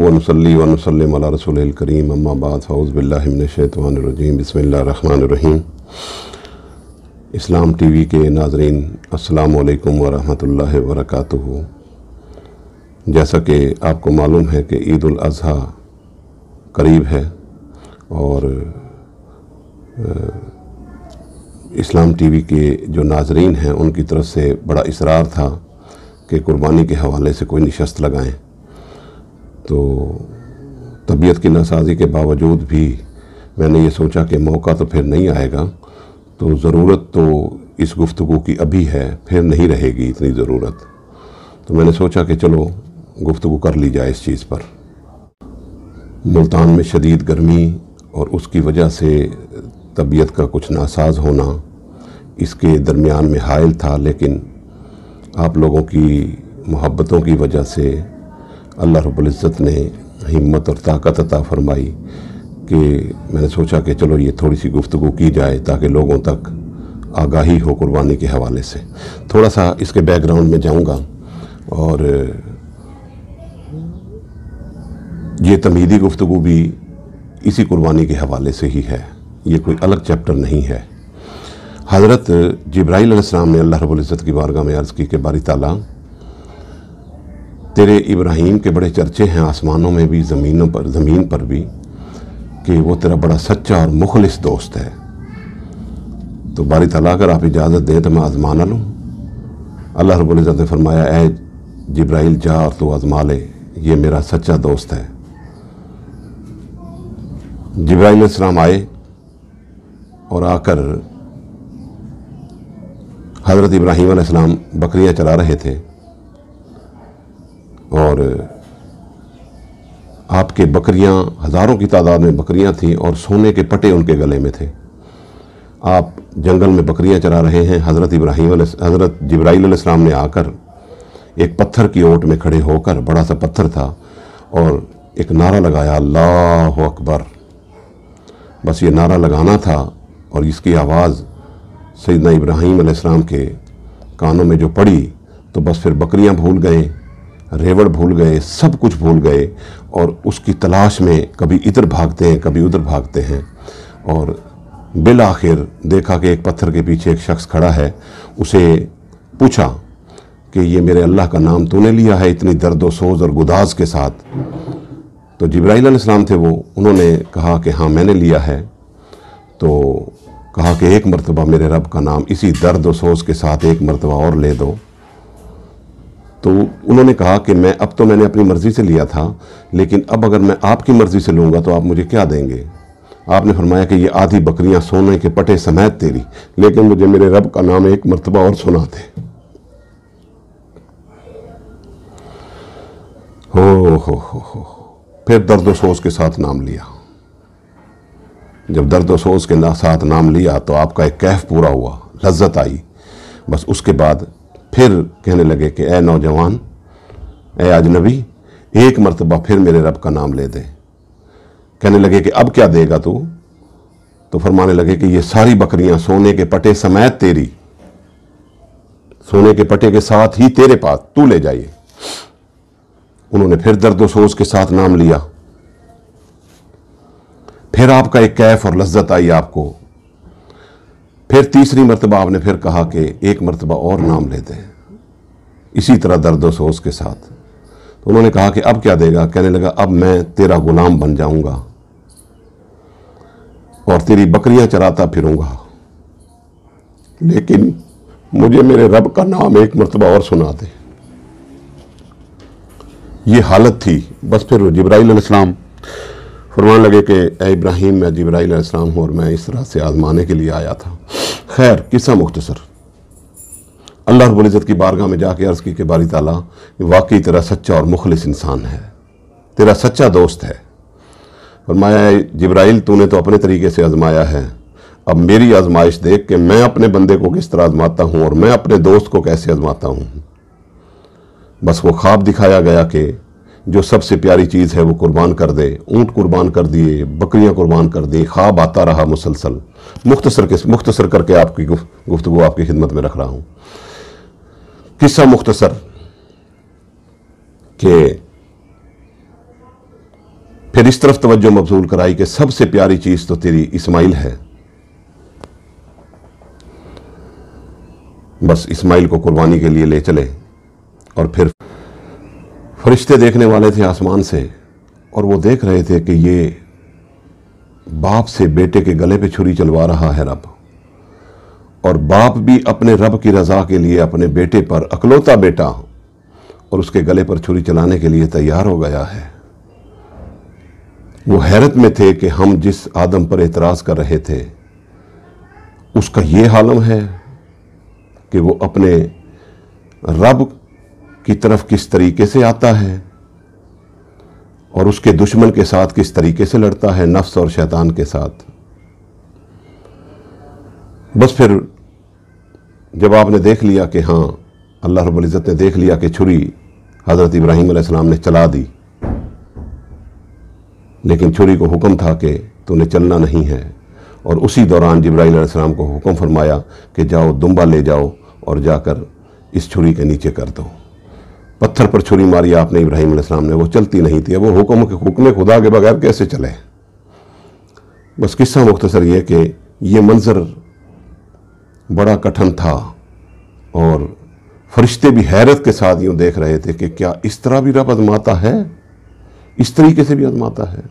वनुसल्ली वनुसल्लिम अला रसूलिल करीम अम्मा बाद फ़ऊज़ु बिल्लाहि मिनश शैतानिर रजीम बिस्मिल्लाहिर रहमानिर रहीम। इस्लाम टीवी के नाज़रीन अस्सलामु अलैकुम व रहमतुल्लाहि व बरकातुहू। जैसा कि आपको मालूम है कि ईद उल अज़हा करीब है और इस्लाम टीवी के जो नाज़रीन हैं उनकी तरफ से बड़ा इसरार था कि कुर्बानी के हवाले से कोई नशस्त लगाएं। तो तबीयत की नासाजी के बावजूद भी मैंने ये सोचा कि मौका तो फिर नहीं आएगा, तो ज़रूरत तो इस गुफ्तगू की अभी है, फिर नहीं रहेगी इतनी ज़रूरत। तो मैंने सोचा कि चलो गुफ्तगू कर ली जाए इस चीज़ पर। मुल्तान में शदीद गर्मी और उसकी वजह से तबीयत का कुछ नासाज होना इसके दरमियान में हायल था, लेकिन आप लोगों की मोहब्बतों की वजह से अल्लाह रब्बुल इज़्ज़त ने हिम्मत और ताकत अता फरमाई कि मैंने सोचा कि चलो ये थोड़ी सी गुफ्तगू की जाए ताकि लोगों तक आगाही हो कुर्बानी के हवाले से। थोड़ा सा इसके बैकग्राउंड में जाऊंगा और ये तमहीदी गुफ्तगू भी इसी कुर्बानी के हवाले से ही है, ये कोई अलग चैप्टर नहीं है। हज़रत जिब्राईल अलैहिस्सलाम ने अल्लाह रब्बुल इज़्ज़त की बारगाह में अर्ज़ की कि बारी ताला, तेरे इब्राहीम के बड़े चर्चे हैं आसमानों में भी ज़मीन पर भी कि वो तेरा बड़ा सच्चा और मुखलिस दोस्त है। तो बारी ताला अगर आप इजाज़त दें तो मैं आज़मा लूँ। अल्लाह रब्बुल इज़्ज़त ने फरमाया, ऐ जिब्राईल जा और तो आज़मा ले, ये मेरा सच्चा दोस्त है। जिब्राईल अलैहिस्सलाम आए और आकर हज़रत इब्राहीम अलैहिस्सलाम बकरियाँ चरा रहे थे और आपके बकरियां, हज़ारों की तादाद में बकरियां थीं और सोने के पटे उनके गले में थे। आप जंगल में बकरियां चरा रहे हैं। हज़रत जिब्राईल अलैहिस्सलाम ने आकर एक पत्थर की ओट में खड़े होकर, बड़ा सा पत्थर था, और एक नारा लगाया, अल्लाहु अकबर। बस ये नारा लगाना था और इसकी आवाज़ सैयदना इब्राहीम अलैहिस्सलाम के कानों में जो पड़ी तो बस फिर बकरियां भूल गए, रेवड़ भूल गए, सब कुछ भूल गए और उसकी तलाश में कभी इधर भागते हैं कभी उधर भागते हैं। और बिल आखिर देखा कि एक पत्थर के पीछे एक शख्स खड़ा है। उसे पूछा कि ये मेरे अल्लाह का नाम तूने लिया है इतनी दर्द व सोज और गुदाज के साथ? तो जिब्राईल अलैहिस्सलाम थे वो, उन्होंने कहा कि हाँ मैंने लिया है। तो कहा कि एक मरतबा मेरे रब का नाम इसी दर्द व सोज के साथ एक मरतबा और ले दो। तो उन्होंने कहा कि अब तो मैंने अपनी मर्ज़ी से लिया था, लेकिन अब अगर मैं आपकी मर्ज़ी से लूँगा तो आप मुझे क्या देंगे? आपने फरमाया कि ये आधी बकरियां सोने के पटे समेत तेरी, लेकिन मुझे मेरे रब का नाम एक मरतबा और सुना दे। हो फिर दर्द व सोच के साथ नाम लिया। जब दर्द व सोच के साथ नाम लिया तो आपका एक कैफ पूरा हुआ, लज्जत आई। बस उसके बाद फिर कहने लगे कि ए नौजवान, ए अजनबी, एक मरतबा फिर मेरे रब का नाम ले दे। कहने लगे कि अब क्या देगा तू? तो फरमाने लगे कि ये सारी बकरियां सोने के पटे समेत तेरी, सोने के पटे के साथ ही तेरे पास, तू ले जाइए। उन्होंने फिर दर्द व सोच के साथ नाम लिया। फिर आपका एक कैफ और लज्जत आई आपको। फिर तीसरी मरतबा आपने फिर कहा कि एक मरतबा और नाम ले दें, इसी तरह दर्द व सोच के साथ। तो उन्होंने कहा कि अब क्या देगा? कहने लगा अब मैं तेरा गुलाम बन जाऊंगा और तेरी बकरियां चराता फिरूंगा, लेकिन मुझे मेरे रब का नाम एक मरतबा और सुना दे। ये हालत थी। बस फिर जिब्राईल अलैहिस्सलाम फरमाने लगे कि ए इब्राहीम, मैं जिब्राईल अलैहिस्सलाम हूँ और मैं इस तरह से आजमाने के लिए आया था। खैर, किस्सा मुख्तसर। अल्लाह रब्बुल इज़्ज़त की बारगाह में जाके अर्ज़ की कि बारी ताला, वाकई तेरा सच्चा और मुखलिस इंसान है, तेरा सच्चा दोस्त है। फरमाया, जिब्राईल तूने तो अपने तरीके से आजमाया है, अब मेरी आजमाइश देख कि मैं अपने बंदे को किस तरह आजमाता हूँ और मैं अपने दोस्त को कैसे आजमाता हूँ। बस वो ख्वाब दिखाया गया कि जो सबसे प्यारी चीज़ है वो कुर्बान कर दे। ऊँट कुर्बान कर दिए, बकरियां कुर्बान कर दी, ख्वाब आता रहा मुसलसल। मुख्तसर करके आपकी गुफ्तगू आपकी खिदमत में रख रहा हूँ। किस्सा मुख्तसर के फिर इस तरफ तवज्जो मबसूल कराई कि सबसे प्यारी चीज़ तो तेरी इस्माइल है। बस इस्माइल को कुर्बानी के लिए ले चले और फिर फरिश्ते देखने वाले थे आसमान से, और वो देख रहे थे कि ये बाप से बेटे के गले पे छुरी चलवा रहा है रब, और बाप भी अपने रब की रज़ा के लिए अपने बेटे पर, अकलौता बेटा और उसके गले पर छुरी चलाने के लिए तैयार हो गया है। वो हैरत में थे कि हम जिस आदम पर एतराज़ कर रहे थे उसका ये हालम है कि वो अपने रब की तरफ किस तरीके से आता है और उसके दुश्मन के साथ किस तरीके से लड़ता है, नफ्स और शैतान के साथ। बस फिर जब आपने देख लिया कि हाँ, अल्लाह रब्बुल इज़्ज़त ने देख लिया कि छुरी हज़रत इब्राहीम अलैहिस्सलाम ने चला दी, लेकिन छुरी को हुक्म था कि तूने चलना नहीं है, और उसी दौरान जिब्राईल अलैहिस्सलाम को हुक्म फरमाया कि जाओ दुम्बा ले जाओ और जाकर इस छुरी के नीचे कर दो। पत्थर पर छुरी मारी आपने इब्राहीम अलैहिस्सलाम ने, वो चलती नहीं थी। अब वो हुक्म खुदा के बगैर कैसे चले। बस किस्सा मुख्तसर ये कि ये मंजर बड़ा कठिन था और फरिश्ते भी हैरत के साथ यूँ देख रहे थे कि क्या इस तरह भी रब आजमाता है, इस तरीके से भी आजमाता है।